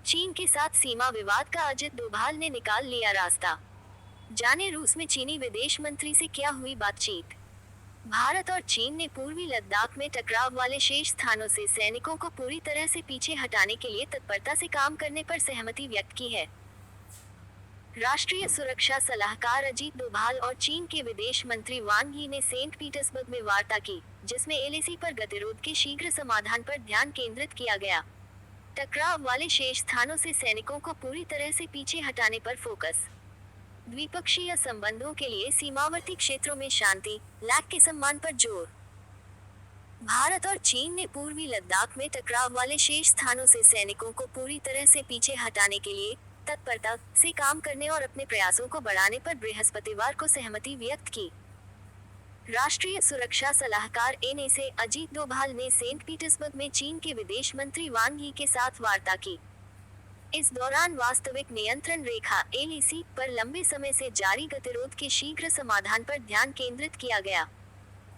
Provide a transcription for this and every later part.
चीन के साथ सीमा विवाद का अजित डोभाल ने निकाल लिया रास्ता। जाने रूस में चीनी विदेश मंत्री से क्या हुई बातचीत। भारत और चीन ने पूर्वी लद्दाख में टकराव वाले शेष स्थानों से सैनिकों को पूरी तरह से पीछे हटाने के लिए तत्परता से काम करने पर सहमति व्यक्त की है। राष्ट्रीय सुरक्षा सलाहकार अजीत डोभाल और चीन के विदेश मंत्री वांग यी ने सेंट पीटर्सबर्ग में वार्ता की, जिसमें एलएसी पर गतिरोध के शीघ्र समाधान पर ध्यान केंद्रित किया गया। टकराव वाले शेष स्थानों से सैनिकों को पूरी तरह से पीछे हटाने पर फोकस। द्विपक्षीय संबंधों के लिए सीमावर्ती क्षेत्रों में शांति, लैग के सम्मान पर जोर। भारत और चीन ने पूर्वी लद्दाख में टकराव वाले शेष स्थानों से सैनिकों को पूरी तरह से पीछे हटाने के लिए तत्परता से काम करने और अपने प्रयासों को बढ़ाने पर बृहस्पतिवार को सहमति व्यक्त की। राष्ट्रीय सुरक्षा सलाहकार एनएसए अजीत डोभाल ने सेंट पीटर्सबर्ग में चीन के विदेश मंत्री वांग यी के साथ वार्ता की। इस दौरान वास्तविक नियंत्रण रेखा एलएसी पर लंबे समय से जारी गतिरोध के शीघ्र समाधान पर ध्यान केंद्रित किया गया।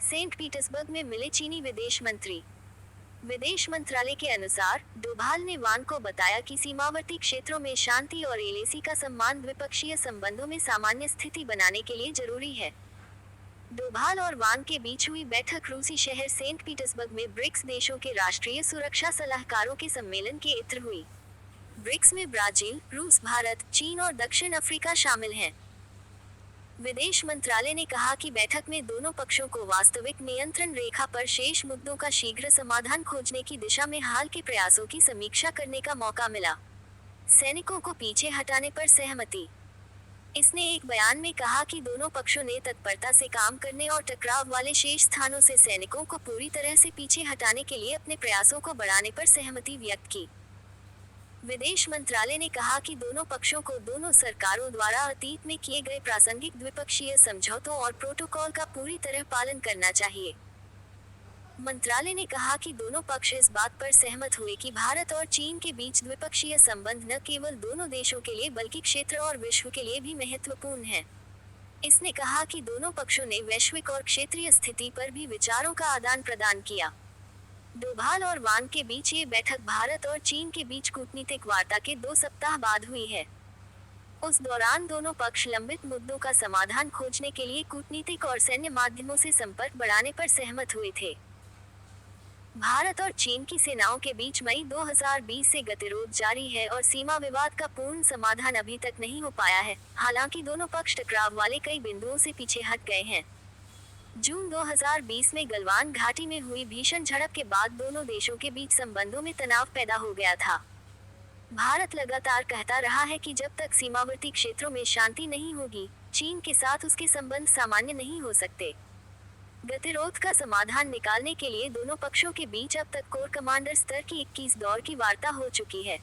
सेंट पीटर्सबर्ग में मिले चीनी विदेश मंत्री। विदेश मंत्रालय के अनुसार डोभाल ने वांग को बताया कि सीमावर्ती क्षेत्रों में शांति और एलएसी का सम्मान द्विपक्षीय संबंधों में सामान्य स्थिति बनाने के लिए जरूरी है। डोभाल और वांग के बीच हुई बैठक रूसी शहर सेंट पीटर्सबर्ग में ब्रिक्स देशों के राष्ट्रीय सुरक्षा सलाहकारों के सम्मेलन के इत्र हुई। ब्रिक्स में ब्राजील, रूस, भारत, चीन और दक्षिण अफ्रीका शामिल हैं। विदेश मंत्रालय ने कहा कि बैठक में दोनों पक्षों को वास्तविक नियंत्रण रेखा पर शेष मुद्दों का शीघ्र समाधान खोजने की दिशा में हाल के प्रयासों की समीक्षा करने का मौका मिला। सैनिकों को पीछे हटाने पर सहमति। इसने एक बयान में कहा कि दोनों पक्षों ने तत्परता से काम करने और टकराव वाले शेष स्थानों से सैनिकों को पूरी तरह से पीछे हटाने के लिए अपने प्रयासों को बढ़ाने पर सहमति व्यक्त की। विदेश मंत्रालय ने कहा कि दोनों पक्षों को दोनों सरकारों द्वारा अतीत में किए गए प्रासंगिक द्विपक्षीय समझौतों और प्रोटोकॉल का पूरी तरह पालन करना चाहिए। मंत्रालय ने कहा कि दोनों पक्ष इस बात पर सहमत हुए कि भारत और चीन के बीच द्विपक्षीय संबंध न केवल दोनों देशों के लिए बल्कि क्षेत्र और विश्व के लिए भी महत्वपूर्ण है। इसने कहा कि दोनों पक्षों ने वैश्विक और क्षेत्रीय स्थिति पर भी विचारों का आदान प्रदान किया। डोभाल और वांग के बीच ये बैठक भारत और चीन के बीच कूटनीतिक वार्ता के 2 सप्ताह बाद हुई है। उस दौरान दोनों पक्ष लंबित मुद्दों का समाधान खोजने के लिए कूटनीतिक और सैन्य माध्यमों से संपर्क बढ़ाने पर सहमत हुए थे। भारत और चीन की सेनाओं के बीच मई 2020 से गतिरोध जारी है और सीमा विवाद का पूर्ण समाधान अभी तक नहीं हो पाया है। हालांकि दोनों पक्ष टकराव वाले कई बिंदुओं से पीछे हट गए हैं। जून 2020 में गलवान घाटी में हुई भीषण झड़प के बाद दोनों देशों के बीच संबंधों में तनाव पैदा हो गया था। भारत लगातार कहता रहा है कि जब तक सीमावर्ती क्षेत्रों में शांति नहीं होगी, चीन के साथ उसके संबंध सामान्य नहीं हो सकते। गतिरोध का समाधान निकालने के लिए दोनों पक्षों के बीच अब तक कोर कमांडर स्तर की 21 दौर की वार्ता हो चुकी है।